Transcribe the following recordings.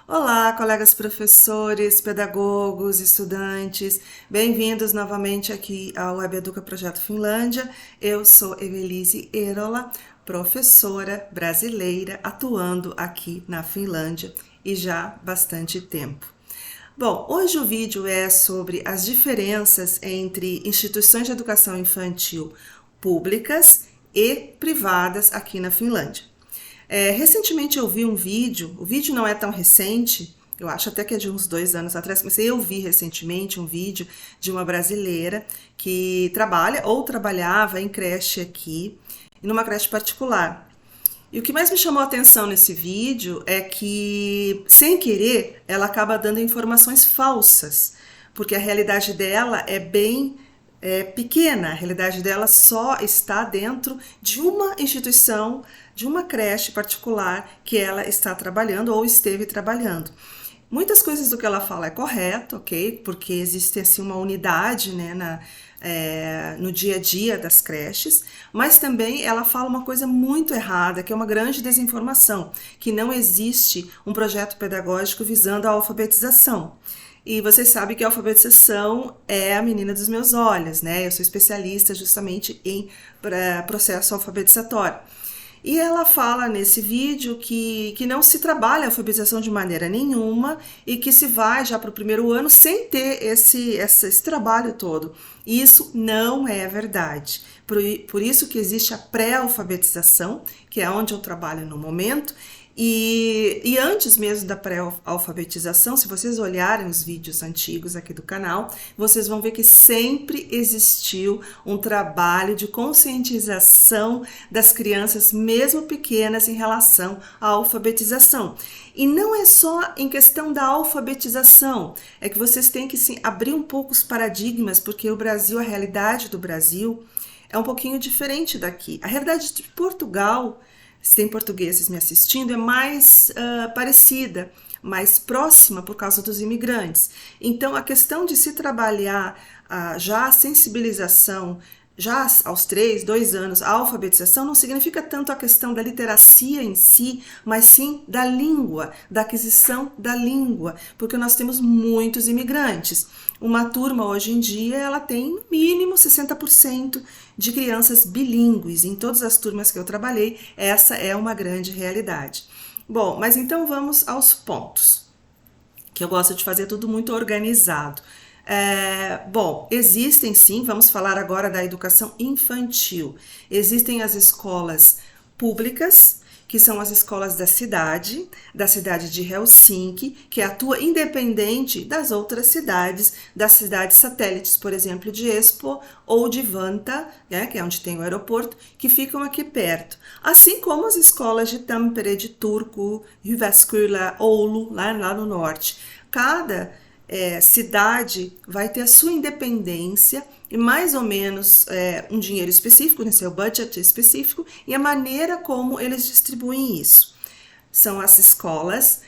Olá, colegas professores, pedagogos, estudantes, bem-vindos novamente aqui ao WebEduca Projeto Finlândia. Eu sou Evelise Eerola, professora brasileira atuando aqui na Finlândia e já há bastante tempo. Bom, hoje o vídeo é sobre as diferenças entre instituições de educação infantil públicas e privadas aqui na Finlândia. Recentemente eu vi um vídeo, o vídeo não é tão recente, eu acho até que é de uns 2 anos atrás, mas eu vi recentemente um vídeo de uma brasileira que trabalha ou trabalhava em creche aqui, numa creche particular. E o que mais me chamou a atenção nesse vídeo é que, sem querer, ela acaba dando informações falsas, porque a realidade dela é bem pequena, a realidade dela só está dentro de uma instituição, de uma creche particular que ela está trabalhando ou esteve trabalhando. Muitas coisas do que ela fala é correto, ok? Porque existe assim uma unidade, né, no dia a dia das creches, mas também ela fala uma coisa muito errada, que é uma grande desinformação, que não existe um projeto pedagógico visando a alfabetização. E vocês sabem que a alfabetização é a menina dos meus olhos, né? Eu sou especialista justamente em processo alfabetizatório. E ela fala nesse vídeo que não se trabalha a alfabetização de maneira nenhuma e que se vai já para o primeiro ano sem ter esse trabalho todo. E isso não é verdade. Por isso que existe a pré-alfabetização, que é onde eu trabalho no momento. E antes mesmo da pré-alfabetização, se vocês olharem os vídeos antigos aqui do canal, vocês vão ver que sempre existiu um trabalho de conscientização das crianças, mesmo pequenas, em relação à alfabetização. E não é só em questão da alfabetização, é que vocês têm que sim, abrir um pouco os paradigmas, porque o Brasil, a realidade do Brasil é um pouquinho diferente daqui. A realidade de Portugal, se tem portugueses me assistindo, é mais parecida, mais próxima por causa dos imigrantes. Então, a questão de se trabalhar já a sensibilização, já aos 2 anos, a alfabetização não significa tanto a questão da literacia em si, mas sim da língua, da aquisição da língua, porque nós temos muitos imigrantes. Uma turma hoje em dia, ela tem no mínimo 60% de crianças bilíngues. Em todas as turmas que eu trabalhei, essa é uma grande realidade. Bom, mas então vamos aos pontos, que eu gosto de fazer tudo muito organizado. Bom, existem sim, vamos falar agora da educação infantil. Existem as escolas públicas, que são as escolas da cidade de Helsinki, que atua independente das outras cidades, das cidades satélites, por exemplo, de Espoo ou de Vantaa, né, que é onde tem o aeroporto, que ficam aqui perto. Assim como as escolas de Tampere, de Turku, Jyväskylä, Oulu, lá no norte. Cada cidade vai ter a sua independência e mais ou menos um dinheiro específico, né, seu budget específico, e a maneira como eles distribuem isso. São as escolas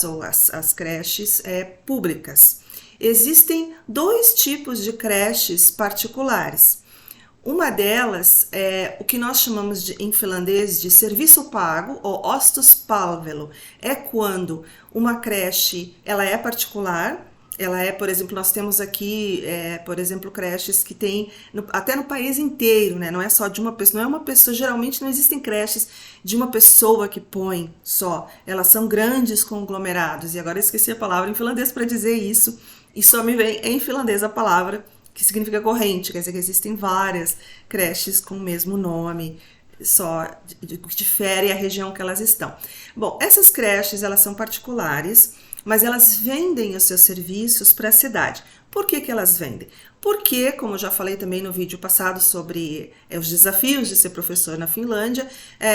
ou as creches públicas. Existem 2 tipos de creches particulares. Uma delas é o que nós chamamos em finlandês de serviço pago ou ostospalvelu. É quando uma creche ela é particular, ela é, por exemplo, nós temos aqui, por exemplo, creches que tem até no país inteiro, né? Não é só de uma pessoa, não é uma pessoa, geralmente não existem creches de uma pessoa que põe só, elas são grandes conglomerados, e agora eu esqueci a palavra em finlandês para dizer isso, e só me vem em finlandês a palavra que significa corrente, quer dizer que existem várias creches com o mesmo nome, só difere a região que elas estão. Bom, essas creches, elas são particulares, mas elas vendem os seus serviços para a cidade. Por que elas vendem? Porque, como eu já falei também no vídeo passado sobre os desafios de ser professor na Finlândia,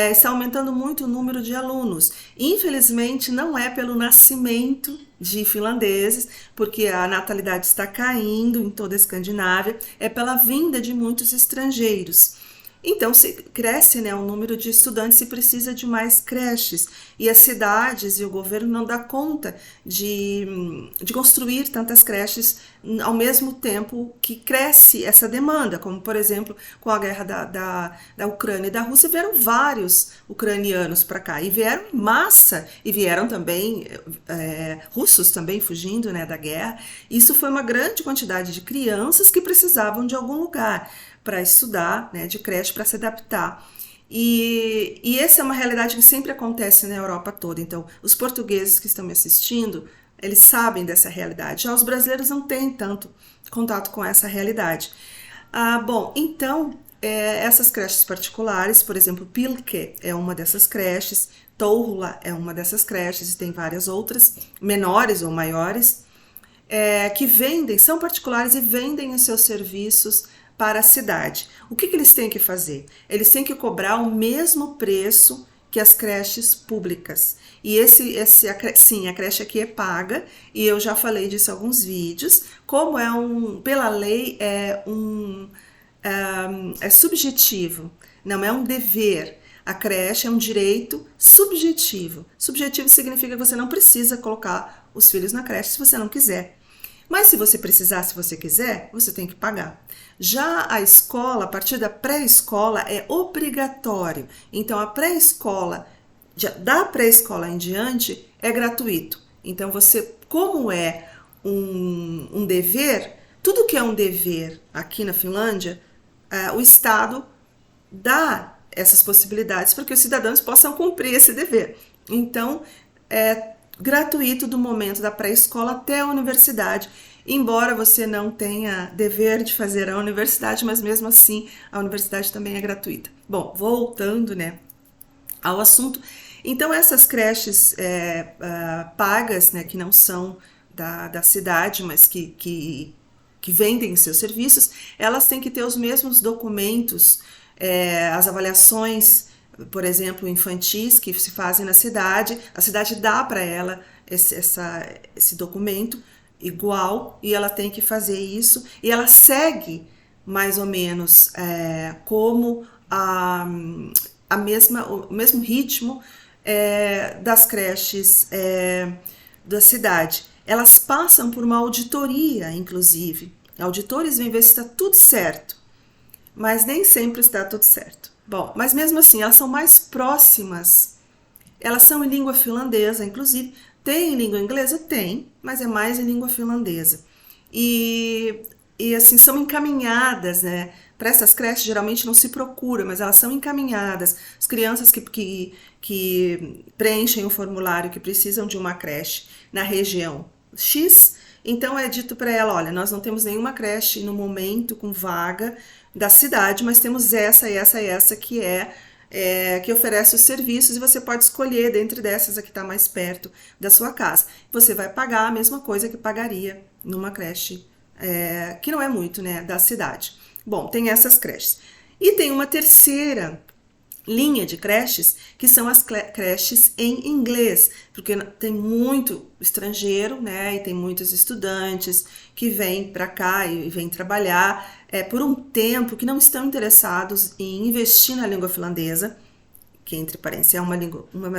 está aumentando muito o número de alunos. Infelizmente, não é pelo nascimento de finlandeses, porque a natalidade está caindo em toda a Escandinávia, é pela vinda de muitos estrangeiros. Então, se cresce, né, o número de estudantes e precisa de mais creches. E as cidades e o governo não dá conta de construir tantas creches ao mesmo tempo que cresce essa demanda. Como, por exemplo, com a guerra da Ucrânia e da Rússia, vieram vários ucranianos para cá. E vieram em massa. E vieram também russos também fugindo, né, da guerra. Isso foi uma grande quantidade de crianças que precisavam de algum lugar para estudar, né, de creche, para se adaptar. E essa é uma realidade que sempre acontece na Europa toda. Então, os portugueses que estão me assistindo, eles sabem dessa realidade. Já os brasileiros não têm tanto contato com essa realidade. Bom, então, essas creches particulares, por exemplo, Pilke é uma dessas creches, Touhula é uma dessas creches, e tem várias outras, menores ou maiores, que vendem, são particulares e vendem os seus serviços para a cidade. O que eles têm que fazer? Eles têm que cobrar o mesmo preço que as creches públicas. E sim, a creche aqui é paga, e eu já falei disso em alguns vídeos, como pela lei é subjetivo, não é um dever. A creche é um direito subjetivo. Subjetivo significa que você não precisa colocar os filhos na creche se você não quiser. Mas se você precisar, se você quiser, você tem que pagar. Já a escola, a partir da pré-escola, é obrigatório. Então, a pré-escola, da pré-escola em diante, é gratuito. Então, você, como é um dever, tudo que é um dever aqui na Finlândia, o Estado dá essas possibilidades para que os cidadãos possam cumprir esse dever. Então, é gratuito do momento da pré-escola até a universidade, embora você não tenha dever de fazer a universidade, mas mesmo assim a universidade também é gratuita. Bom, voltando, né, ao assunto, então essas creches pagas, né, que não são da cidade, mas que vendem seus serviços, elas têm que ter os mesmos documentos, as avaliações, por exemplo, infantis que se fazem na cidade, a cidade dá para ela esse documento igual e ela tem que fazer isso e ela segue mais ou menos como o mesmo ritmo das creches da cidade. Elas passam por uma auditoria, inclusive. Auditores vêm ver se está tudo certo, mas nem sempre está tudo certo. Bom, mas mesmo assim, elas são mais próximas, elas são em língua finlandesa, inclusive. Tem em língua inglesa? Tem, mas é mais em língua finlandesa. E assim, são encaminhadas, né? Para essas creches, geralmente não se procura, mas elas são encaminhadas. As crianças que preenchem o formulário que precisam de uma creche na região X, então é dito para ela, olha, nós não temos nenhuma creche no momento com vaga da cidade, mas temos essa e essa e essa que oferece os serviços e você pode escolher dentre dessas a que está mais perto da sua casa. Você vai pagar a mesma coisa que pagaria numa creche que não é muito, né, da cidade. Bom, tem essas creches. E tem uma terceira linha de creches, que são as creches em inglês, porque tem muito estrangeiro, né, e tem muitos estudantes que vêm para cá e vêm trabalhar por um tempo, que não estão interessados em investir na língua finlandesa, que entre parênteses é uma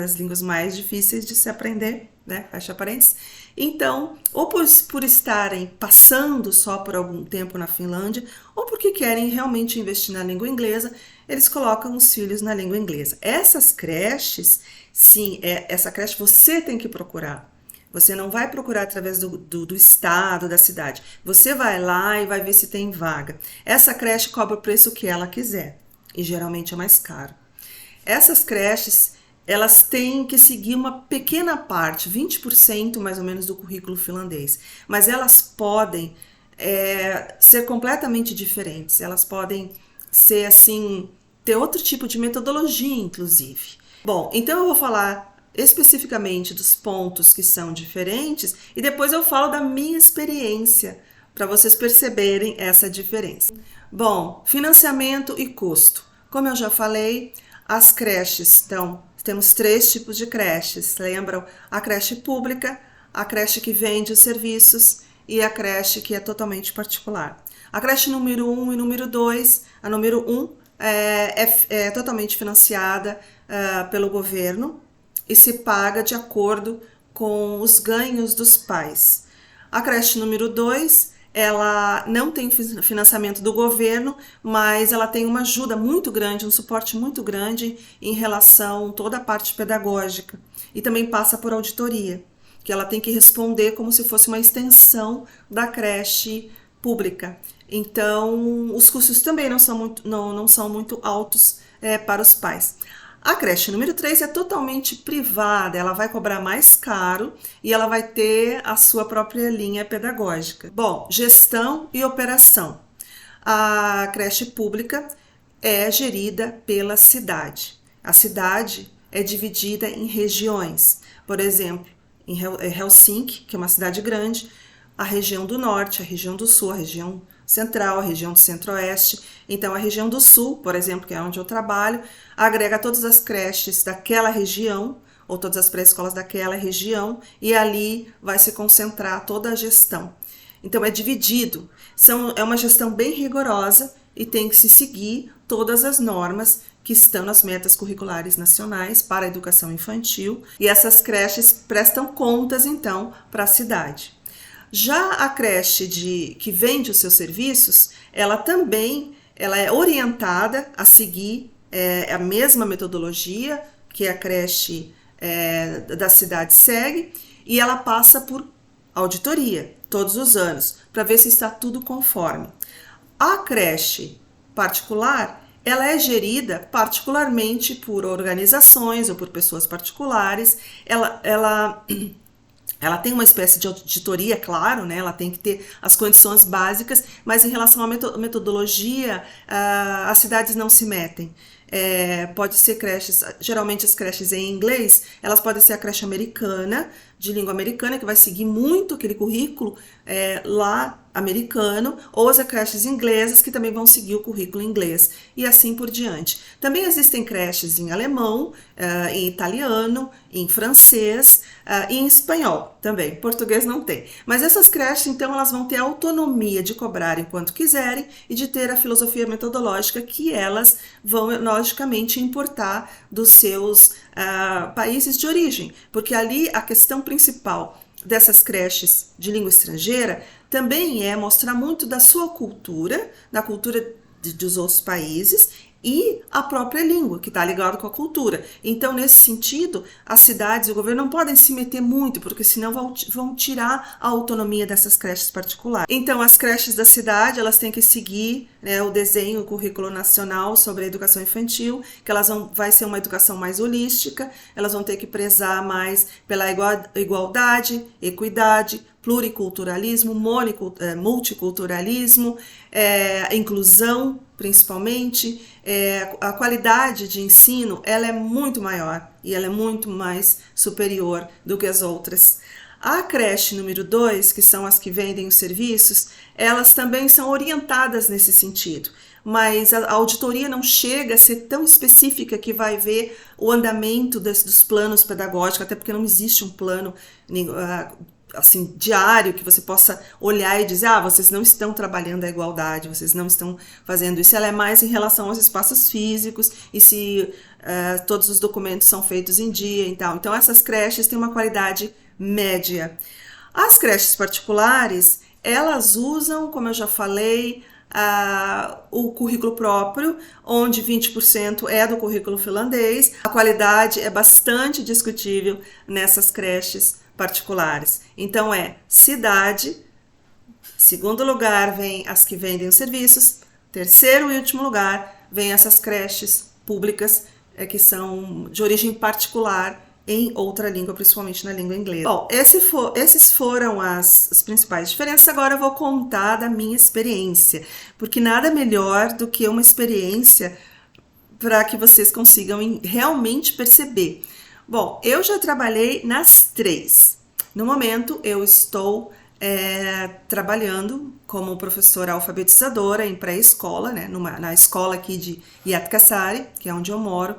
das línguas mais difíceis de se aprender, né, fecha parênteses. Então, ou por estarem passando só por algum tempo na Finlândia, ou porque querem realmente investir na língua inglesa, eles colocam os filhos na língua inglesa. Essas creches, sim, essa creche você tem que procurar. Você não vai procurar através do estado, da cidade. Você vai lá e vai ver se tem vaga. Essa creche cobra o preço que ela quiser, e geralmente é mais caro. Essas creches, elas têm que seguir uma pequena parte, 20% mais ou menos do currículo finlandês, mas elas podem ser completamente diferentes, elas podem ser assim, ter outro tipo de metodologia, inclusive. Bom, então eu vou falar especificamente dos pontos que são diferentes e depois eu falo da minha experiência para vocês perceberem essa diferença. Bom, financiamento e custo. Como eu já falei, as creches, então, temos 3 tipos de creches, lembram? A creche pública, a creche que vende os serviços e a creche que é totalmente particular. A creche número 1 e número 2, a número 1 é totalmente financiada pelo governo e se paga de acordo com os ganhos dos pais. A creche número 2, ela não tem financiamento do governo, mas ela tem uma ajuda muito grande, um suporte muito grande em relação a toda a parte pedagógica. E também passa por auditoria, que ela tem que responder como se fosse uma extensão da creche pública. Então, os custos também não são muito altos para os pais. A creche número 3 é totalmente privada, ela vai cobrar mais caro e ela vai ter a sua própria linha pedagógica. Bom, gestão e operação. A creche pública é gerida pela cidade. A cidade é dividida em regiões. Por exemplo, em Helsinki, que é uma cidade grande, a região do norte, a região do sul, a região central, a região do centro-oeste. Então, a região do sul, por exemplo, que é onde eu trabalho, agrega todas as creches daquela região, ou todas as pré-escolas daquela região, e ali vai se concentrar toda a gestão. Então, é dividido. É uma gestão bem rigorosa e tem que se seguir todas as normas que estão nas metas curriculares nacionais para a educação infantil, e essas creches prestam contas, então, para a cidade. Já a creche que vende os seus serviços, ela é orientada a seguir a mesma metodologia que a creche da cidade segue, e ela passa por auditoria todos os anos para ver se está tudo conforme. A creche particular, ela é gerida particularmente por organizações ou por pessoas particulares. Ela tem uma espécie de auditoria, claro, né? Ela tem que ter as condições básicas, mas em relação à metodologia, as cidades não se metem. Pode ser creches, geralmente as creches em inglês, elas podem ser a creche americana, de língua americana, que vai seguir muito aquele currículo lá americano, ou as creches inglesas, que também vão seguir o currículo inglês, e assim por diante. Também existem creches em alemão, em italiano, em francês e em espanhol também. Português não tem. Mas essas creches, então, elas vão ter a autonomia de cobrar enquanto quiserem e de ter a filosofia metodológica que elas vão, logicamente, importar dos seus países de origem, porque ali a questão principal dessas creches de língua estrangeira também é mostrar muito da sua cultura, da cultura dos outros países e a própria língua, que está ligado com a cultura. Então, nesse sentido, as cidades e o governo não podem se meter muito, porque senão vão tirar a autonomia dessas creches particulares. Então, as creches da cidade, elas têm que seguir, né, o desenho, o currículo nacional sobre a educação infantil, que vai ser uma educação mais holística, elas vão ter que prezar mais pela igualdade, equidade, pluriculturalismo, multiculturalismo, inclusão, principalmente. A qualidade de ensino, ela é muito maior e ela é muito mais superior do que as outras. A creche número 2, que são as que vendem os serviços, elas também são orientadas nesse sentido, mas a auditoria não chega a ser tão específica que vai ver o andamento dos planos pedagógicos, até porque não existe um plano assim, diário, que você possa olhar e dizer, vocês não estão trabalhando a igualdade, vocês não estão fazendo isso. Ela é mais em relação aos espaços físicos e se todos os documentos são feitos em dia e tal. Então, essas creches têm uma qualidade média. As creches particulares, elas usam, como eu já falei, o currículo próprio, onde 20% é do currículo finlandês. A qualidade é bastante discutível nessas creches particulares. Então, cidade, segundo lugar vem as que vendem os serviços, terceiro e último lugar vem essas creches públicas que são de origem particular em outra língua, principalmente na língua inglesa. Bom, esses foram as principais diferenças. Agora eu vou contar da minha experiência, porque nada melhor do que uma experiência para que vocês consigam realmente perceber. Bom, eu já trabalhei nas 3. No momento, eu estou trabalhando como professora alfabetizadora em pré-escola, né, na escola aqui de Jätkäsaari, que é onde eu moro,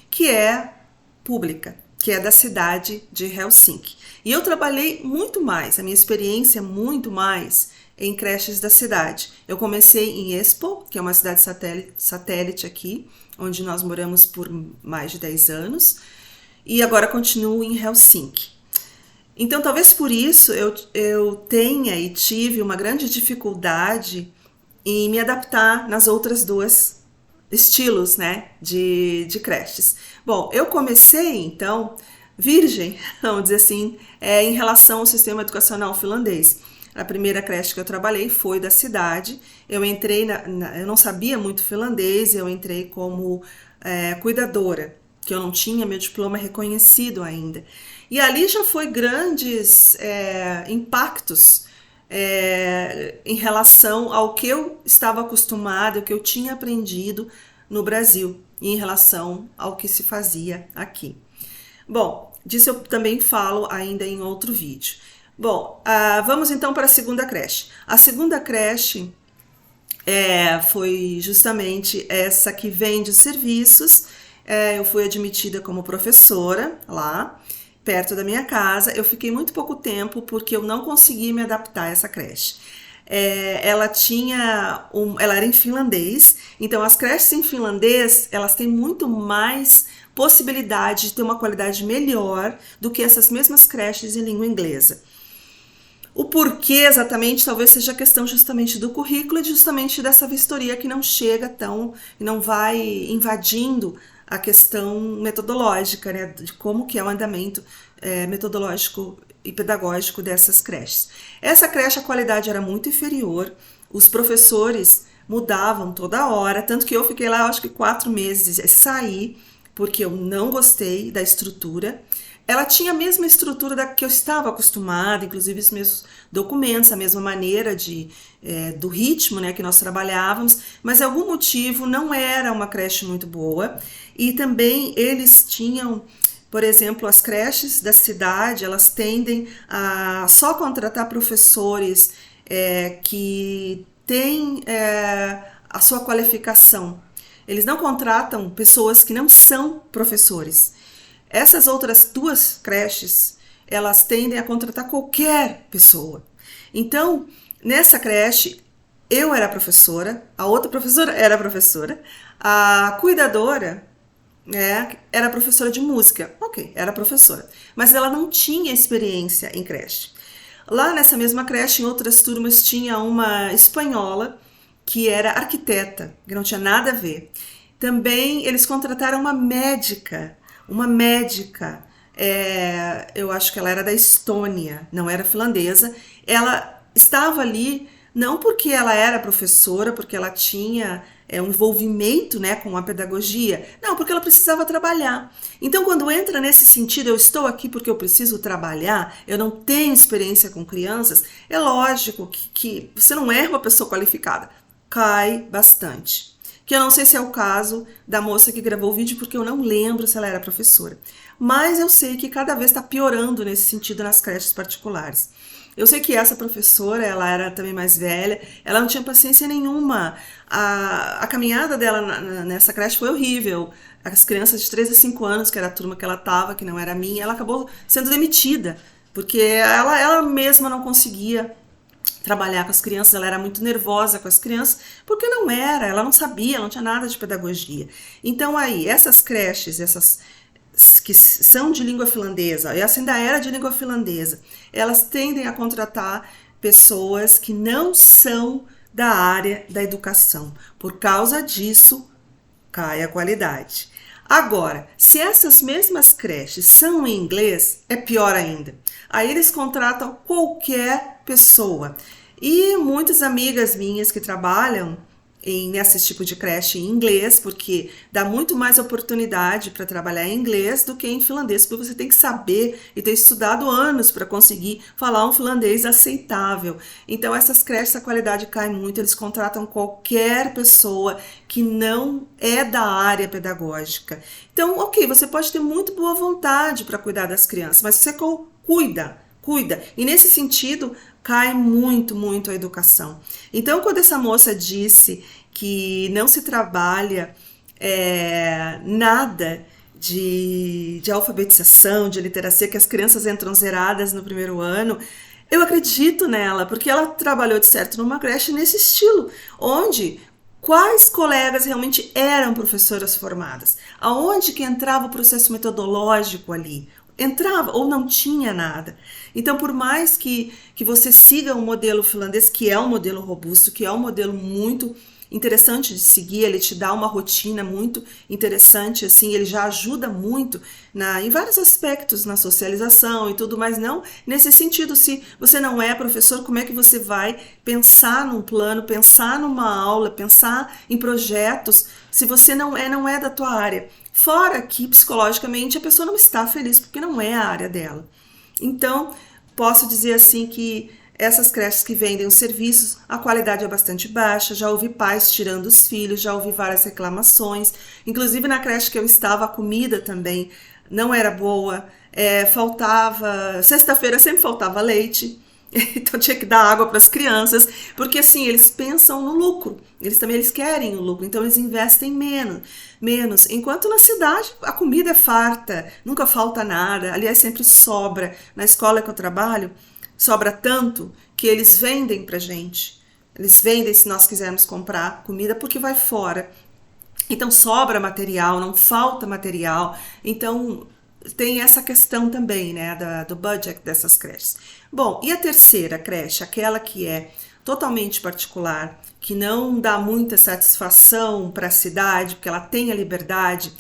que é pública, que é da cidade de Helsinki. E eu trabalhei muito mais, a minha experiência muito mais em creches da cidade. Eu comecei em Espoo, que é uma cidade satélite aqui, onde nós moramos por mais de 10 anos, e agora continuo em Helsinki. Então, talvez por isso eu tenha e tive uma grande dificuldade em me adaptar nas outras duas estilos, né, de creches. Bom, eu comecei, então, virgem, vamos dizer assim, em relação ao sistema educacional finlandês. A primeira creche que eu trabalhei foi da cidade. Eu entrei, eu não sabia muito finlandês, eu entrei como cuidadora, que eu não tinha meu diploma reconhecido ainda. E ali já foi grandes impactos em relação ao que eu estava acostumada, o que eu tinha aprendido no Brasil, e em relação ao que se fazia aqui. Bom, disso eu também falo ainda em outro vídeo. Bom, vamos então para a segunda creche. A segunda creche foi justamente essa que vende serviços. Eu fui admitida como professora lá, perto da minha casa. Eu fiquei muito pouco tempo porque eu não consegui me adaptar a essa creche. Ela era em finlandês, então as creches em finlandês, elas têm muito mais possibilidade de ter uma qualidade melhor do que essas mesmas creches em língua inglesa. O porquê exatamente talvez seja a questão justamente do currículo e justamente dessa vistoria que não chega tão, não vai invadindo a questão metodológica, né, de como que é o andamento metodológico e pedagógico dessas creches. Essa creche, a qualidade era muito inferior, os professores mudavam toda hora, tanto que eu fiquei lá, acho que 4 meses, saí, porque eu não gostei da estrutura. Ela tinha a mesma estrutura da que eu estava acostumada, inclusive os mesmos documentos, a mesma maneira do ritmo, né, que nós trabalhávamos, mas algum motivo não era uma creche muito boa. E também eles tinham, por exemplo, as creches da cidade, elas tendem a só contratar professores que têm a sua qualificação. Eles não contratam pessoas que não são professores. Essas outras 2 creches, elas tendem a contratar qualquer pessoa. Então, nessa creche, eu era professora, a outra professora era professora, a cuidadora era professora de música. Ok, era professora. Mas ela não tinha experiência em creche. Lá nessa mesma creche, em outras turmas, tinha uma espanhola que era arquiteta, que não tinha nada a ver. Também eles contrataram uma médica, eu acho que ela era da Estônia, não era finlandesa. Ela estava ali não porque ela era professora, porque ela tinha um envolvimento, né, com a pedagogia, não, porque ela precisava trabalhar. Então, quando entra nesse sentido, eu estou aqui porque eu preciso trabalhar, eu não tenho experiência com crianças, é lógico que você não é uma pessoa qualificada, cai bastante. Que eu não sei se é o caso da moça que gravou o vídeo, porque eu não lembro se ela era professora. Mas eu sei que cada vez está piorando nesse sentido nas creches particulares. Eu sei que essa professora, ela era também mais velha, ela não tinha paciência nenhuma. A caminhada dela nessa creche foi horrível. As crianças de 3 a 5 anos, que era a turma que ela estava, que não era a minha, ela acabou sendo demitida, porque ela mesma não conseguia trabalhar com as crianças, ela era muito nervosa com as crianças, porque ela não sabia, não tinha nada de pedagogia. Então aí, essas creches, essas que são de língua finlandesa, e essa ainda era de língua finlandesa, elas tendem a contratar pessoas que não são da área da educação. Por causa disso, cai a qualidade. Agora, se essas mesmas creches são em inglês, é pior ainda. Aí eles contratam qualquer pessoa. E muitas amigas minhas que trabalham nesse tipo de creche em inglês, porque dá muito mais oportunidade para trabalhar em inglês do que em finlandês, porque você tem que saber e ter estudado anos para conseguir falar um finlandês aceitável. Então essas creches, a qualidade cai muito, eles contratam qualquer pessoa que não é da área pedagógica. Então, ok, você pode ter muito boa vontade para cuidar das crianças, mas você cuida. E nesse sentido, cai muito, muito a educação. Então, quando essa moça disse que não se trabalha nada de alfabetização, de literacia, que as crianças entram zeradas no primeiro ano, Eu acredito nela, porque ela trabalhou de certo numa creche nesse estilo, onde quais colegas realmente eram professoras formadas, aonde que entrava o processo metodológico ali, entrava ou não tinha nada. Então, por mais que você siga o modelo finlandês, que é um modelo robusto, que é um modelo muito interessante de seguir, ele te dá uma rotina muito interessante, assim, ele já ajuda muito em vários aspectos, na socialização e tudo, mas não nesse sentido, se você não é professor, como é que você vai pensar num plano, pensar numa aula, pensar em projetos, se você não é da tua área. Fora que, psicologicamente, a pessoa não está feliz, porque não é a área dela. Então, posso dizer assim que essas creches que vendem os serviços, a qualidade é bastante baixa, já ouvi pais tirando os filhos, já ouvi várias reclamações, inclusive na creche que eu estava, a comida também não era boa, faltava, sexta-feira sempre faltava leite, então tinha que dar água para as crianças, porque assim, eles pensam no lucro, eles querem o lucro, então eles investem menos, enquanto na cidade a comida é farta, nunca falta nada, aliás sempre sobra. Na escola que eu trabalho, sobra tanto que eles vendem pra gente. Eles vendem se nós quisermos comprar comida porque vai fora. Então sobra material, não falta material. Então tem essa questão também, né, do budget dessas creches. Bom, e a terceira creche, aquela que é totalmente particular, que não dá muita satisfação para a cidade, porque ela tem a liberdade.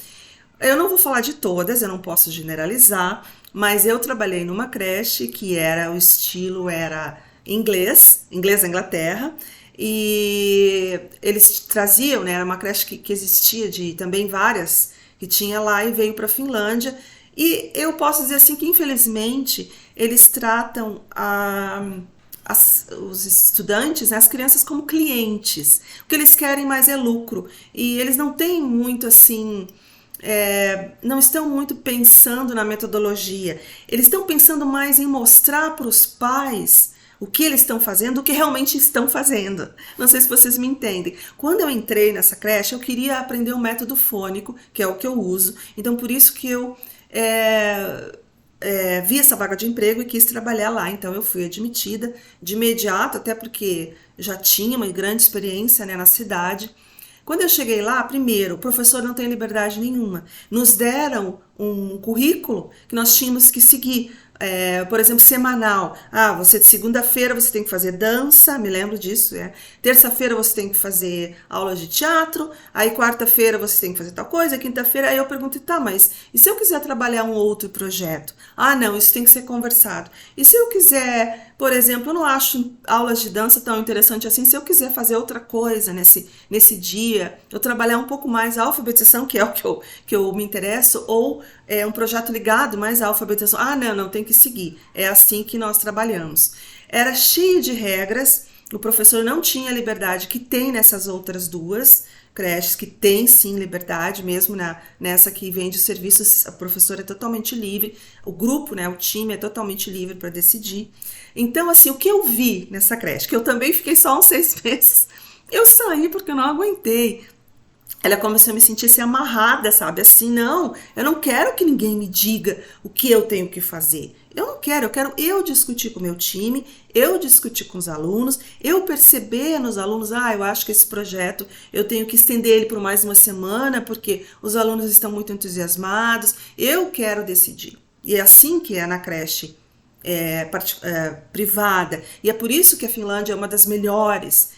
Eu não vou falar de todas, eu não posso generalizar, mas eu trabalhei numa creche que o estilo era inglês da Inglaterra, e eles traziam, né, era uma creche que existia de também várias, que tinha lá e veio para a Finlândia, e eu posso dizer assim que infelizmente eles tratam os estudantes, né, as crianças como clientes. O que eles querem mais é lucro, e eles não têm muito assim, não estão muito pensando na metodologia, eles estão pensando mais em mostrar para os pais o que eles estão fazendo, o que realmente estão fazendo. Não sei se vocês me entendem. Quando eu entrei nessa creche, eu queria aprender o método fônico, que é o que eu uso, então por isso que eu vi essa vaga de emprego e quis trabalhar lá, então eu fui admitida de imediato, até porque já tinha uma grande experiência, né, na cidade. Quando eu cheguei lá, primeiro, o professor não tem liberdade nenhuma. Nos deram um currículo que nós tínhamos que seguir, por exemplo, semanal. Você de segunda-feira você tem que fazer dança, me lembro disso, terça-feira você tem que fazer aula de teatro, aí quarta-feira você tem que fazer tal coisa, quinta-feira, aí eu pergunto, tá, mas e se eu quiser trabalhar um outro projeto? Não, isso tem que ser conversado. E se eu quiser, por exemplo, eu não acho aulas de dança tão interessante assim, se eu quiser fazer outra coisa nesse dia, eu trabalhar um pouco mais a alfabetização, que é o que eu me interesso, ou um projeto ligado mais à alfabetização. Não, tem que seguir. É assim que nós trabalhamos. Era cheio de regras, o professor não tinha a liberdade que tem nessas outras duas creches, que tem sim liberdade, mesmo nessa que vende os serviços, a professora é totalmente livre, o grupo, né, o time é totalmente livre para decidir. Então, assim, o que eu vi nessa creche, que eu também fiquei só uns 6 meses, eu saí porque eu não aguentei. Ela é como se eu me sentisse amarrada, sabe? Assim, não, eu não quero que ninguém me diga o que eu tenho que fazer. Eu quero eu discutir com o meu time, eu discutir com os alunos, eu perceber nos alunos, eu acho que esse projeto eu tenho que estender ele por mais uma semana, porque os alunos estão muito entusiasmados, eu quero decidir. E é assim que é na creche privada, e é por isso que a Finlândia é uma das melhores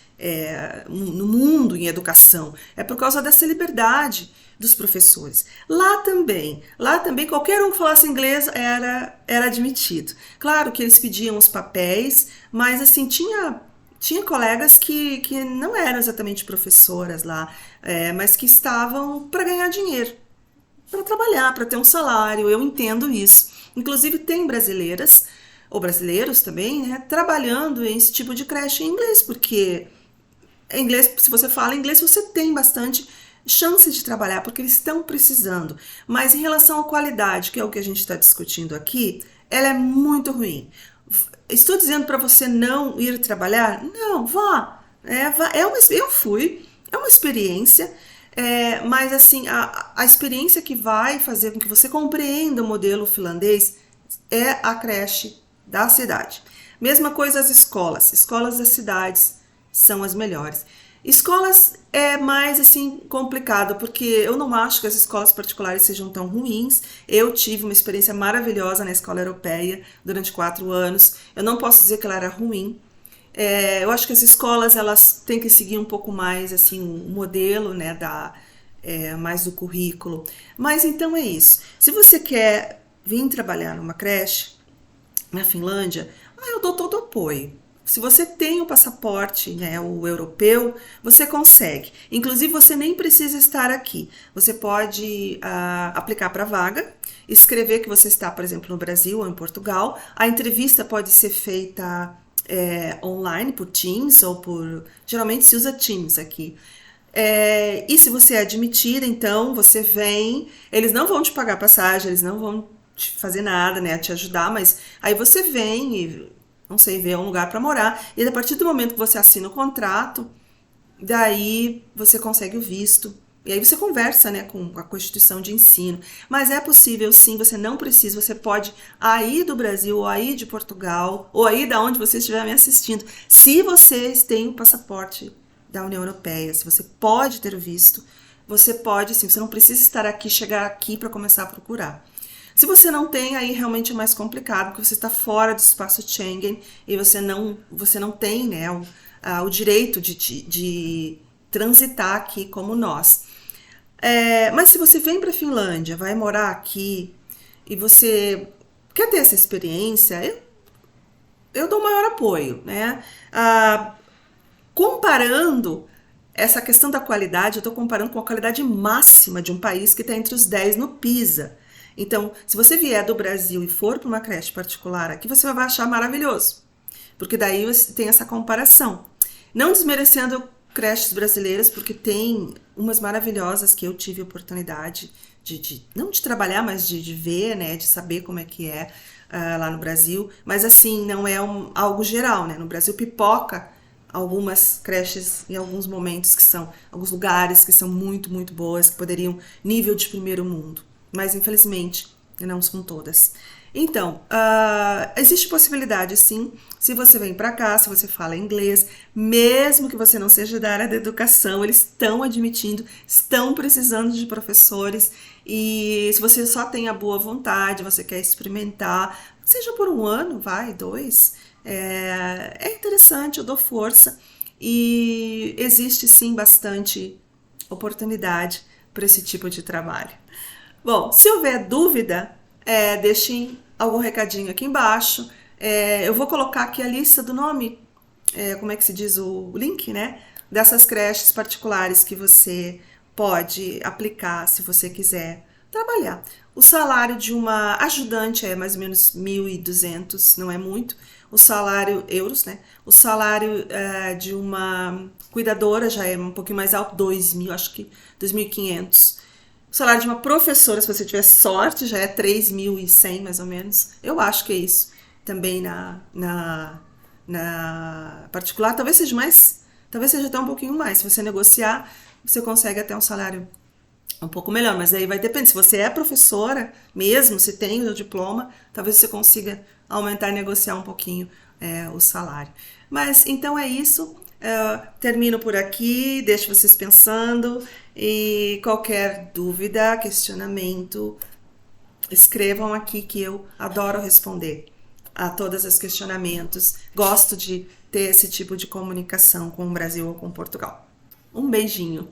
no mundo em educação, é por causa dessa liberdade dos professores. Lá também qualquer um que falasse inglês era admitido. Claro que eles pediam os papéis, mas assim, tinha colegas que não eram exatamente professoras lá, mas que estavam para ganhar dinheiro, para trabalhar, para ter um salário, eu entendo isso. Inclusive tem brasileiras, ou brasileiros também, né, trabalhando em esse tipo de creche em inglês, porque em inglês, se você fala inglês, você tem bastante chance de trabalhar, porque eles estão precisando. Mas em relação à qualidade, que é o que a gente está discutindo aqui, ela é muito ruim. Estou dizendo para você não ir trabalhar? Não, vá. Eu fui, é uma experiência, mas assim, a experiência que vai fazer com que você compreenda o modelo finlandês é a creche da cidade. Mesma coisa as escolas. Escolas das cidades são as melhores. Escolas é mais assim complicado, porque eu não acho que as escolas particulares sejam tão ruins. Eu tive uma experiência maravilhosa na escola europeia durante 4 anos. Eu não posso dizer que ela era ruim. Eu acho que as escolas elas têm que seguir um pouco mais assim o modelo, né, mais do currículo. Mas então é isso. Se você quer vir trabalhar numa creche na Finlândia, eu dou todo o apoio. Se você tem o passaporte, né, o europeu, você consegue. Inclusive, você nem precisa estar aqui. Você pode aplicar para a vaga, escrever que você está, por exemplo, no Brasil ou em Portugal. A entrevista pode ser feita online, por Teams ou por... Geralmente se usa Teams aqui. E se você é admitida, então você vem... Eles não vão te pagar passagem, eles não vão te fazer nada, né, te ajudar, mas aí você vem e... não sei, ver um lugar para morar, e a partir do momento que você assina o contrato, daí você consegue o visto, e aí você conversa, né, com a Constituição de ensino. Mas é possível sim, você não precisa, você pode aí do Brasil, ou aí de Portugal, ou aí da onde você estiver me assistindo, se vocês têm o passaporte da União Europeia, se você pode ter o visto, você pode sim, você não precisa estar aqui, chegar aqui para começar a procurar. Se você não tem, aí realmente é mais complicado, porque você está fora do espaço Schengen e você não tem, né, o direito de transitar aqui como nós. Mas se você vem para a Finlândia, vai morar aqui e você quer ter essa experiência, eu dou maior apoio, né? Comparando essa questão da qualidade, eu estou comparando com a qualidade máxima de um país que está entre os 10 no PISA. Então, se você vier do Brasil e for para uma creche particular aqui, você vai achar maravilhoso, porque daí você tem essa comparação. Não desmerecendo creches brasileiras, porque tem umas maravilhosas que eu tive a oportunidade não de trabalhar, mas de ver, né, de saber como é que é lá no Brasil, mas assim, não é algo geral, né? No Brasil pipoca algumas creches em alguns momentos que são, alguns lugares que são muito, muito boas, que poderiam nível de primeiro mundo. Mas infelizmente não são todas. Então, existe possibilidade sim, se você vem para cá, se você fala inglês, mesmo que você não seja da área da educação, eles estão admitindo, estão precisando de professores, e se você só tem a boa vontade, você quer experimentar, seja por 1 ano, 2, é interessante, eu dou força, e existe sim bastante oportunidade para esse tipo de trabalho. Bom, se houver dúvida, deixem algum recadinho aqui embaixo. Eu vou colocar aqui a lista do nome, como é que se diz o link, né? Dessas creches particulares que você pode aplicar se você quiser trabalhar. O salário de uma ajudante é mais ou menos 1.200, não é muito. O salário, euros, né? O salário de uma cuidadora já é um pouquinho mais alto, 2.000, acho que 2.500. O salário de uma professora, se você tiver sorte, já é 3.100 mais ou menos. Eu acho que é isso. Também na particular, talvez seja mais, talvez seja até um pouquinho mais. Se você negociar, você consegue até um salário um pouco melhor, mas aí vai depender. Se você é professora mesmo, se tem o diploma, talvez você consiga aumentar e negociar um pouquinho o salário. Mas então é isso. Termino por aqui, deixo vocês pensando, e qualquer dúvida, questionamento, escrevam aqui que eu adoro responder a todos os questionamentos. Gosto de ter esse tipo de comunicação com o Brasil ou com Portugal. Um beijinho!